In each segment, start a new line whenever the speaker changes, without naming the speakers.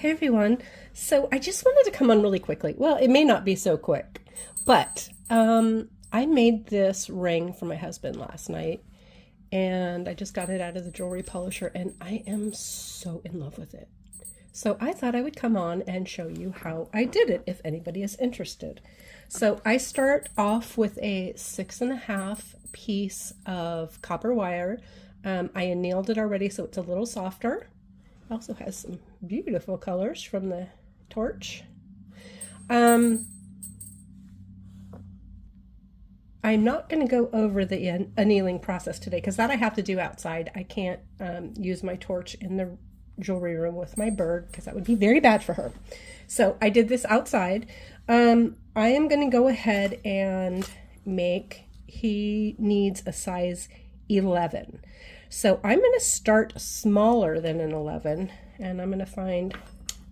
Hey everyone. So I just wanted to come on really quickly. Well, it may not be so quick, but I made this ring for my husband last night and I just got it out of the jewelry polisher and I am so in love with it. So I thought I would come on and show you how I did it if anybody is interested. So I start off with a 6.5 piece of copper wire. I annealed it already so it's a little softer. It also has some beautiful colors from the torch. I'm not going to go over the annealing process today because that I have to do outside. I can't use my torch in the jewelry room with my bird because that would be very bad for her. So I did this outside. I am going to go ahead and he needs a size 11. So I'm going to start smaller than an 11 and I'm going to find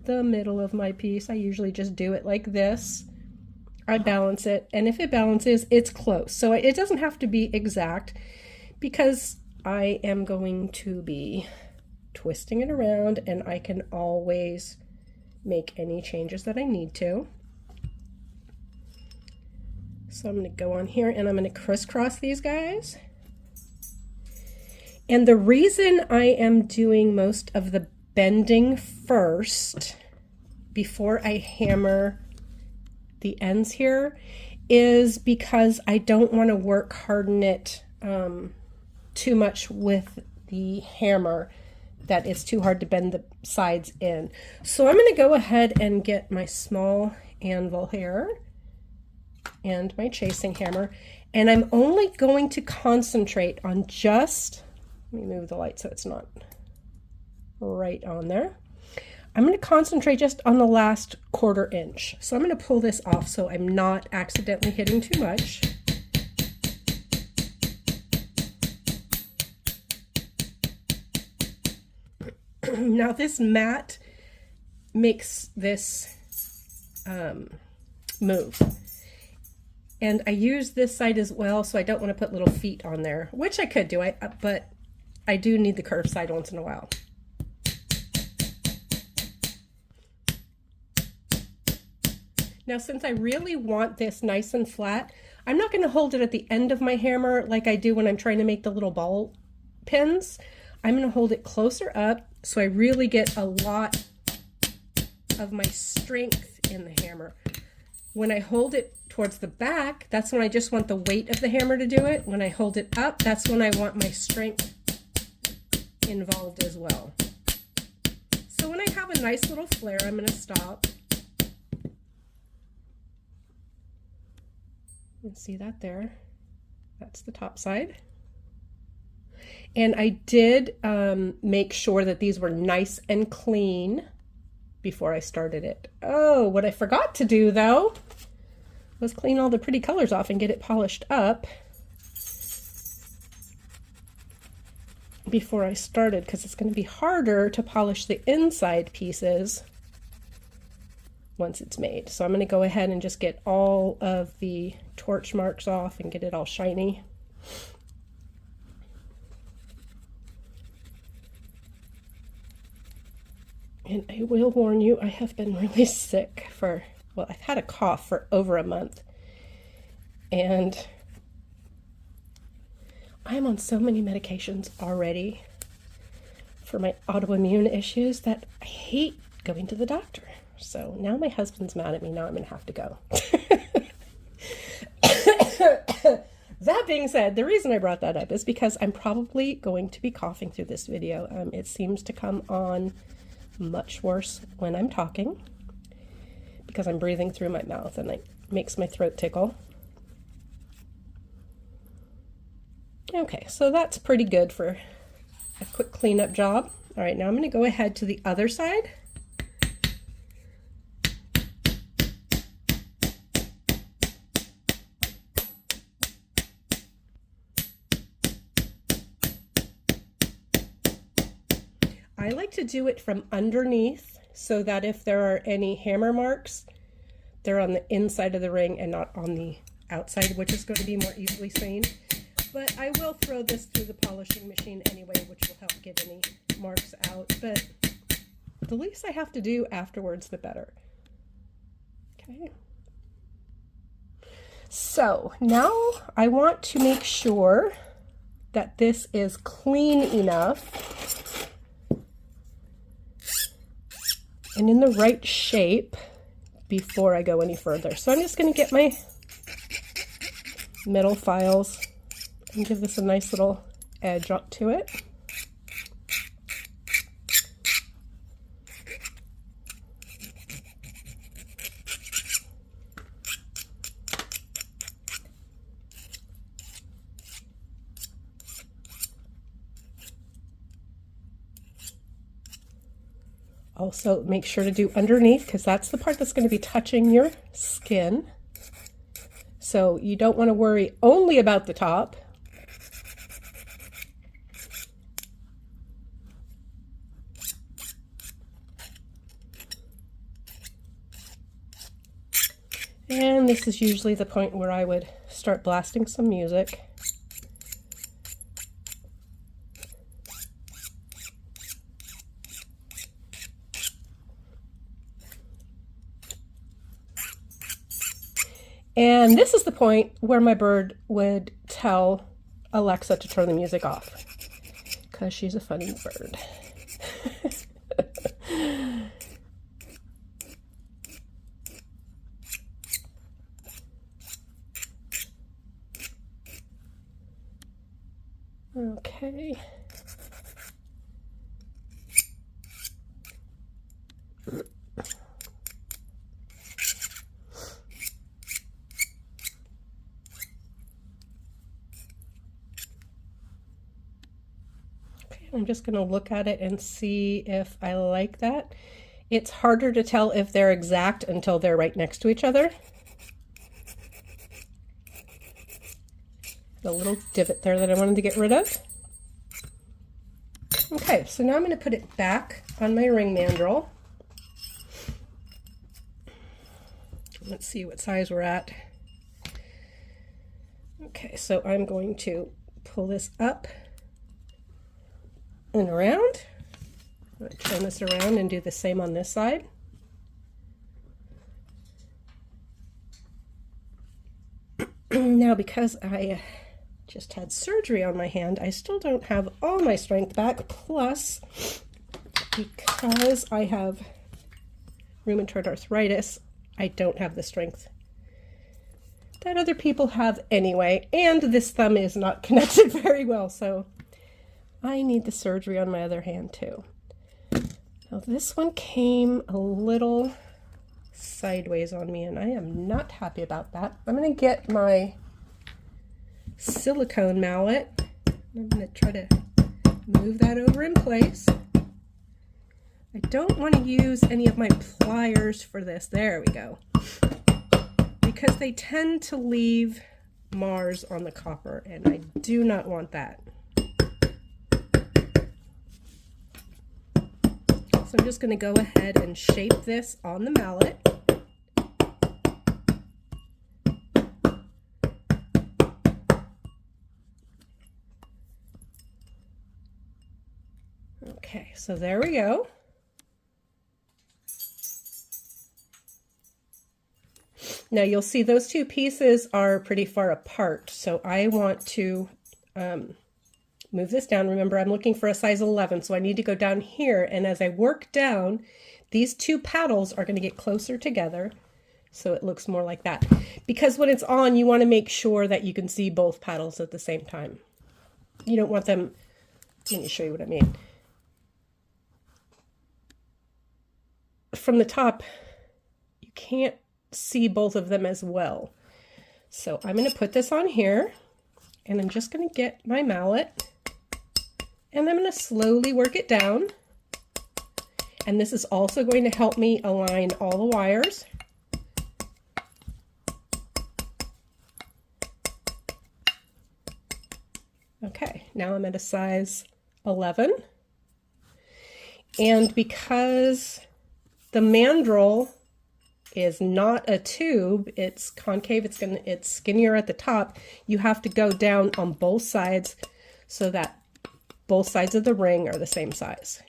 the middle of my piece. I usually just do it like this. I balance it, and if it balances, it's close. So it doesn't have to be exact because I am going to be twisting it around and I can always make any changes that I need to. So I'm going to go on here and I'm going to crisscross these guys. And the reason I am doing most of the bending first before I hammer the ends here is because I don't want to harden it too much with the hammer that it's too hard to bend the sides in. So I'm going to go ahead and get my small anvil here and my chasing hammer, and I'm only going to concentrate on just, let me move the light so it's not right on there. I'm going to concentrate just on the last 1/4 inch. So I'm going to pull this off so I'm not accidentally hitting too much. Now this mat makes this move. And I use this side as well, so I don't want to put little feet on there, which I could do, but I do need the curved side once in a while. Now, since I really want this nice and flat, I'm not going to hold it at the end of my hammer like I do when I'm trying to make the little ball pins. I'm going to hold it closer up so I really get a lot of my strength in the hammer. When I hold it towards the back, that's when I just want the weight of the hammer to do it. When I hold it up, that's when I want my strength involved as well. So when I have a nice little flare, I'm going to stop. You see that there? That's the top side. And I did make sure that these were nice and clean before I started it. Oh, what I forgot to do though was clean all the pretty colors off and get it polished up before I started, because it's going to be harder to polish the inside pieces once it's made. So I'm going to go ahead and just get all of the torch marks off and get it all shiny. And I will warn you, I have been really sick for, well, I've had a cough for over a month. And I'm on so many medications already for my autoimmune issues that I hate going to the doctor. So now my husband's mad at me. Now I'm going to have to go. That being said, the reason I brought that up is because I'm probably going to be coughing through this video. It seems to come on much worse when I'm talking because I'm breathing through my mouth and it makes my throat tickle. Okay, so that's pretty good for a quick cleanup job. All right, now I'm going to go ahead to the other side. I like to do it from underneath so that if there are any hammer marks, they're on the inside of the ring and not on the outside, which is going to be more easily seen. But I will throw this through the polishing machine anyway, which will help get any marks out. But The least I have to do afterwards, the better. Okay. So now I want to make sure that this is clean enough and in the right shape before I go any further. So I'm just going to get my metal files and give this a nice little edge up to it. Also, make sure to do underneath because that's the part that's going to be touching your skin. So you don't want to worry only about the top. And this is usually the point where I would start blasting some music. And this is the point where my bird would tell Alexa to turn the music off, because she's a funny bird. Okay. I'm just going to look at it and see if I like that. It's harder to tell if they're exact until they're right next to each other. The little divot there that I wanted to get rid of. Okay, so now I'm going to put it back on my ring mandrel. Let's see what size we're at. Okay, so I'm going to pull this up and around. I'm going to turn this around and do the same on this side. Now, because I just had surgery on my hand, I still don't have all my strength back, plus because I have rheumatoid arthritis, I don't have the strength that other people have anyway, and this thumb is not connected very well, so I need the surgery on my other hand too. Now this one came a little sideways on me and I am not happy about that. I'm going to get my silicone mallet. I'm going to try to move that over in place. I don't want to use any of my pliers for this. There we go. Because they tend to leave Mars on the copper and I do not want that. So I'm just going to go ahead and shape this on the mallet. Okay, so there we go. Now you'll see those two pieces are pretty far apart, so I want to move this down. Remember, I'm looking for a size 11, so I need to go down here, and as I work down, these two paddles are going to get closer together, so it looks more like that. Because when it's on, you want to make sure that you can see both paddles at the same time. You don't want them, let me show you what I mean. From the top, you can't see both of them as well. So I'm going to put this on here, and I'm just going to get my mallet, and I'm going to slowly work it down. And this is also going to help me align all the wires. Okay, now I'm at a size 11. And because the mandrel is not a tube, it's concave, it's skinnier at the top, you have to go down on both sides so that both sides of the ring are the same size.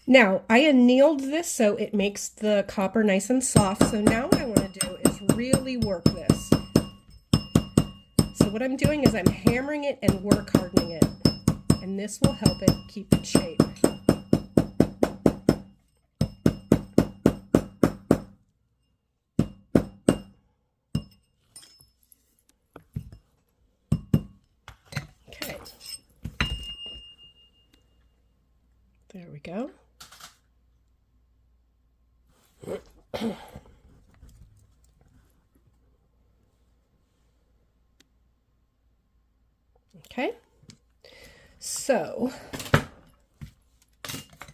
Now, I annealed this so it makes the copper nice and soft. So now what I want to do is really work this. So what I'm doing is I'm hammering it and work hardening it. And this will help it keep its shape. Okay. There we go. Okay, so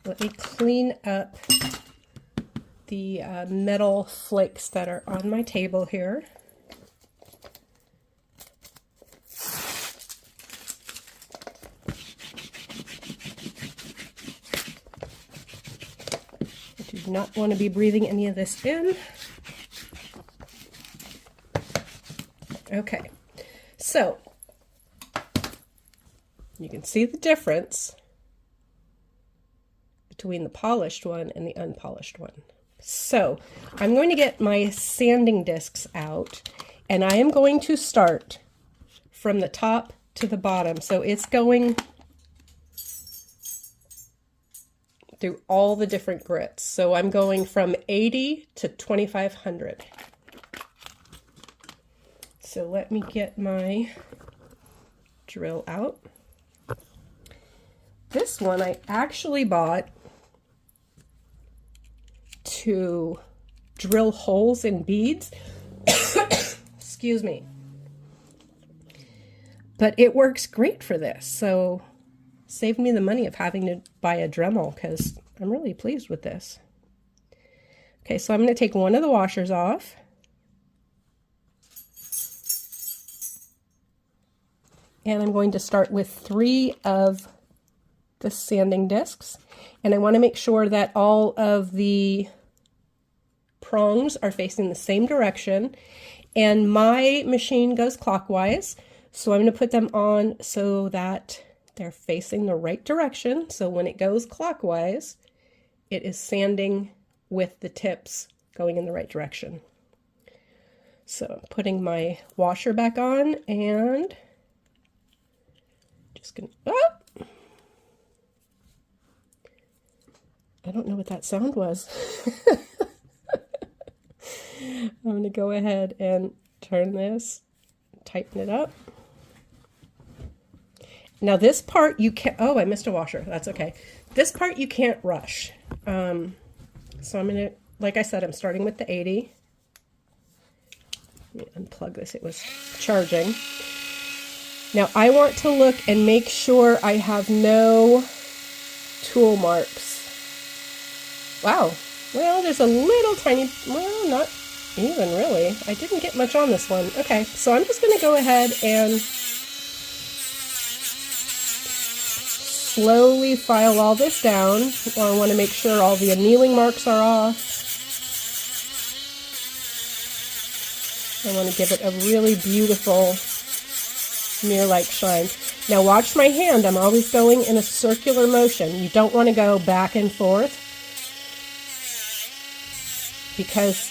let me clean up the metal flakes that are on my table here. I do not want to be breathing any of this in. Okay, so you can see the difference between the polished one and the unpolished one. So I'm going to get my sanding discs out, and I am going to start from the top to the bottom. So it's going through all the different grits. So I'm going from 80 to 2500. So let me get my drill out. This one I actually bought to drill holes in beads. Excuse me. But it works great for this, so saved me the money of having to buy a Dremel because I'm really pleased with this. Okay, so I'm going to take one of the washers off. And I'm going to start with 3 of the sanding discs, and I want to make sure that all of the prongs are facing the same direction, and my machine goes clockwise, so I'm going to put them on so that they're facing the right direction. So when it goes clockwise, it is sanding with the tips going in the right direction. So I'm putting my washer back on and just gonna, I don't know what that sound was. I'm going to go ahead and turn this, tighten it up. Now this part you can't, oh, I missed a washer. That's okay. This part you can't rush. So I'm going to, like I said, I'm starting with the 80. Let me unplug this. It was charging. Now I want to look and make sure I have no tool marks. Wow, well, there's a little tiny, well, not even really. I didn't get much on this one. Okay, so I'm just going to go ahead and slowly file all this down. I want to make sure all the annealing marks are off. I want to give it a really beautiful mirror-like shine. Now watch my hand. I'm always going in a circular motion. You don't want to go back and forth, because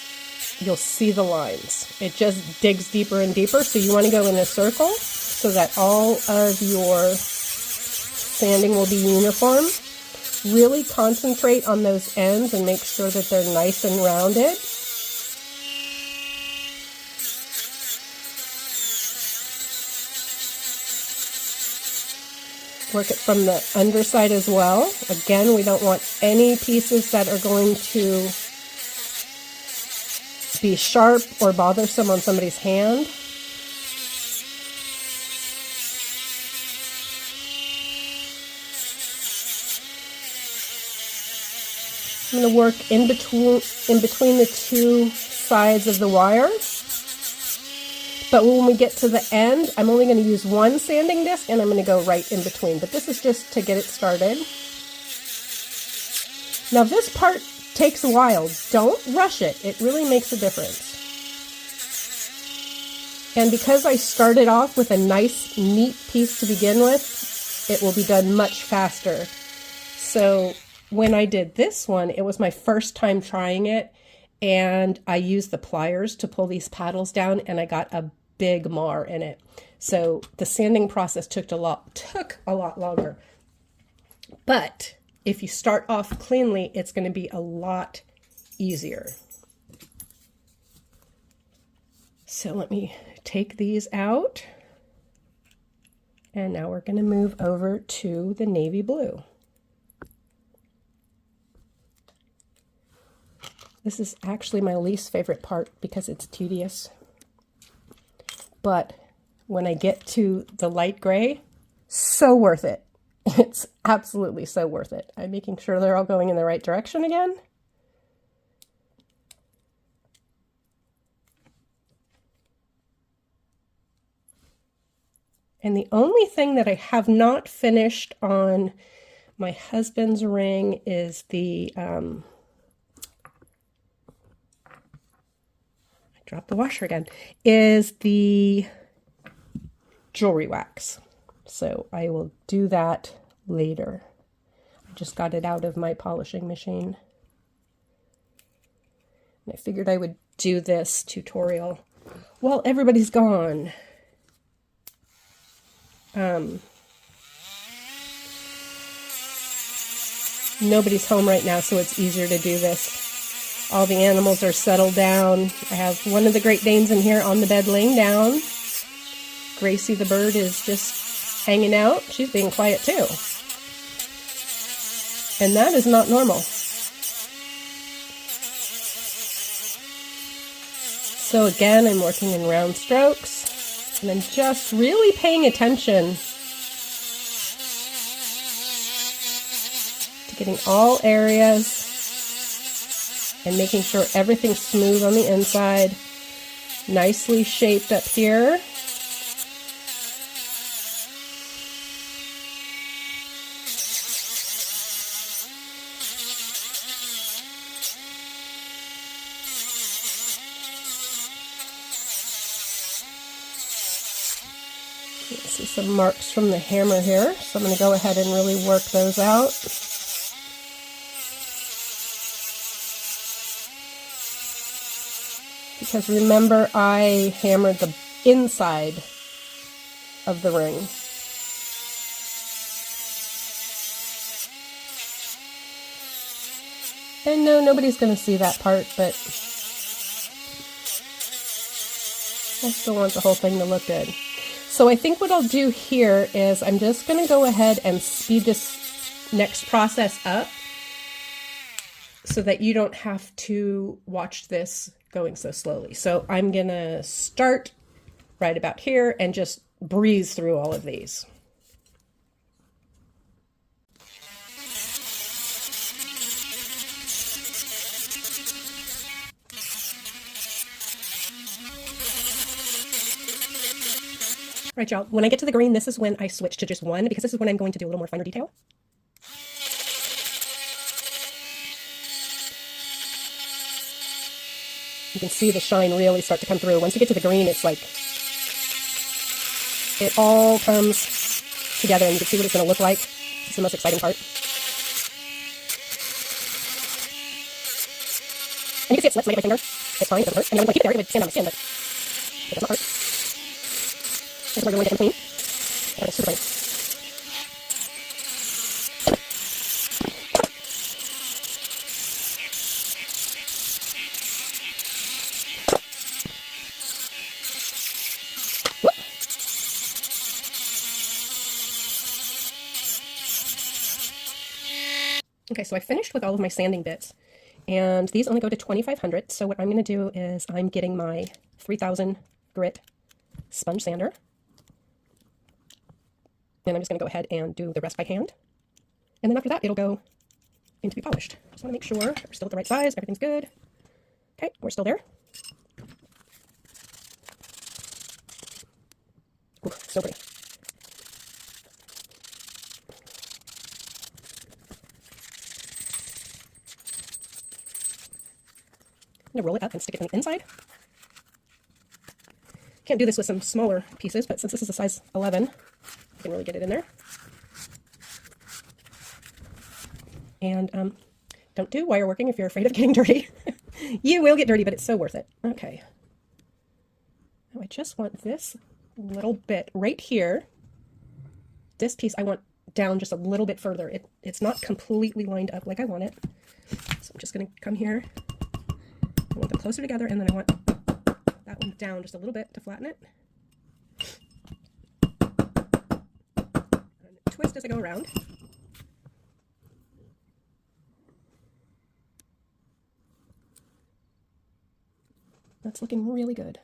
you'll see the lines. It just digs deeper and deeper, so you want to go in a circle so that all of your sanding will be uniform. Really concentrate on those ends and make sure that they're nice and rounded. Work it from the underside as well. Again, we don't want any pieces that are going to be sharp or bothersome on somebody's hand. I'm going to work in between the two sides of the wire. But when we get to the end, I'm only going to use one sanding disc and I'm going to go right in between. But this is just to get it started. Now this part takes a while. Don't rush it. It really makes a difference. And because I started off with a nice, neat piece to begin with, it will be done much faster. So when I did this one, it was my first time trying it, and I used the pliers to pull these paddles down, and I got a big mar in it. So the sanding process took a lot longer. But if you start off cleanly, it's going to be a lot easier. So let me take these out. And now we're going to move over to the navy blue. This is actually my least favorite part because it's tedious. But when I get to the light gray, so worth it. It's absolutely so worth it. I'm making sure they're all going in the right direction again. And the only thing that I have not finished on my husband's ring is the, I dropped the washer again, is the jewelry wax. So I will do that later. I just got it out of my polishing machine. And I figured I would do this tutorial while everybody's gone. Nobody's home right now, so it's easier to do this. All the animals are settled down. I have one of the Great Danes in here on the bed laying down. Gracie the bird is just hanging out. She's being quiet too. And that is not normal. So again, I'm working in round strokes. And I'm just really paying attention to getting all areas and making sure everything's smooth on the inside, nicely shaped up here. See some marks from the hammer here, so I'm going to go ahead and really work those out. Because remember, I hammered the inside of the ring. And no, nobody's going to see that part, but I still want the whole thing to look good. So I think what I'll do here is I'm just going to go ahead and speed this next process up so that you don't have to watch this going so slowly. So I'm going to start right about here and just breeze through all of these. All right, y'all, when I get to the green, this is when I switch to just one, because this is when I'm going to do a little more finer detail. You can see the shine really start to come through. Once you get to the green, it's like, it all comes together and you can see what it's going to look like. It's the most exciting part. And you can see it slips when I get my finger. It's fine, it doesn't hurt. I mean, I'm going to keep it there, it would stand on my skin, but it does not hurt. This is where you're going to get them clean. And it's super clean. Whoop. Okay, so I finished with all of my sanding bits, and these only go to 2,500. So what I'm going to do is I'm getting my 3,000 grit sponge sander. And I'm just going to go ahead and do the rest by hand. And then after that, it'll go in to be polished. Just want to make sure we're still at the right size. Everything's good. Okay, we're still there. Ooh, so pretty. I'm going to roll it up and stick it on the inside. Can't do this with some smaller pieces, but since this is a size 11, I can really get it in there. And don't do wire working if you're afraid of getting dirty. You will get dirty, but it's so worth it. Okay. Now I just want this little bit right here. This piece I want down just a little bit further. It's not completely lined up like I want it. So I'm just going to come here. I want them closer together, and then I want that one down just a little bit to flatten it. And twist as I go around. That's looking really good.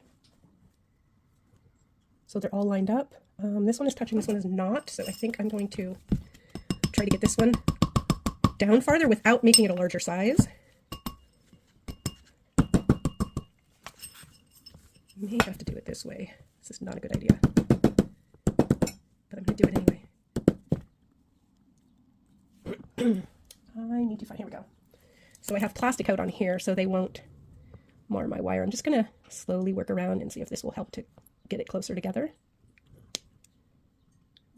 So they're all lined up. This one is touching, this one is not. So I think I'm going to try to get this one down farther without making it a larger size. May have to do it this way. This is not a good idea, but I'm going to do it anyway. I need to find, here we go. So I have plastic coat on here so they won't mar my wire. I'm just going to slowly work around and see if this will help to get it closer together.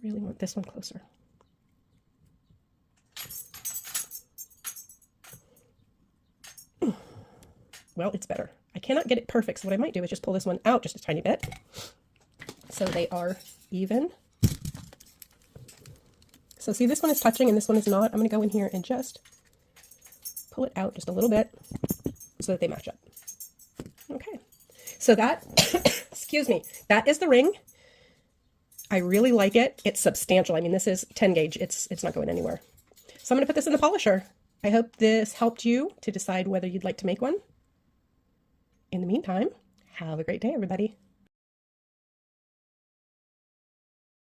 Really want this one closer. Well, it's better. I cannot get it perfect, so what I might do is just pull this one out just a tiny bit so they are even. So see, this one is touching and this one is not. I'm going to go in here and just pull it out just a little bit so that they match up. Okay, so that, excuse me, that is the ring. I really like it. It's substantial. I mean, this is 10 gauge. It's not going anywhere. So I'm going to put this in the polisher. I hope this helped you to decide whether you'd like to make one. In the meantime, have a great day, everybody.